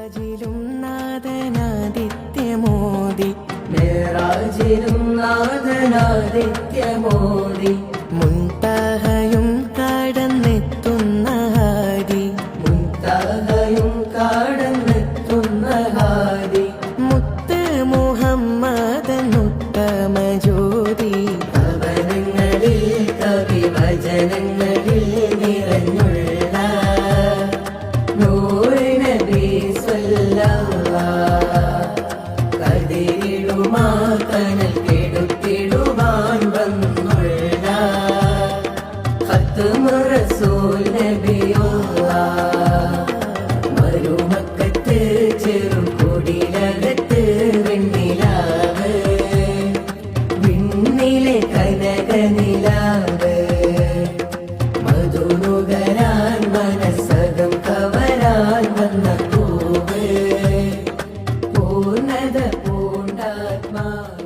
മേറാജിലും നാദനാദിത്യമോദി മേറാജിലും നാദനാദിത്യമോദി മുൻതഹയും കടന്നെത്തുന്ന Harry മുൻതഹയും കടന്നെത്തുന്ന Harry മുത്ത് മുഹമ്മദൻ ഉത്തമ ജ്യോതി ഭവനങ്ങളിൽ കവിവചനങ്ങളിൽ നിറഞ്ഞുള്ള നൂറ് നബി കതിരിടുമാ കനൽ കെടുത്തിടുവാൻ വന്നുള്ള ഖത്മു റസൂൽ നബിയുള്ള മരുമക്കത്ത് ചെറുകൊടിലകത്ത് വെണ്ണിലാവ് വിണ്ണിലെ കനകനിലാവ് മധുനുകരാൻ മനസ്സകം കവരാൻ വന്ന പൂവ് പൂർണ്ണത പൂണ്ടാത്മാവ്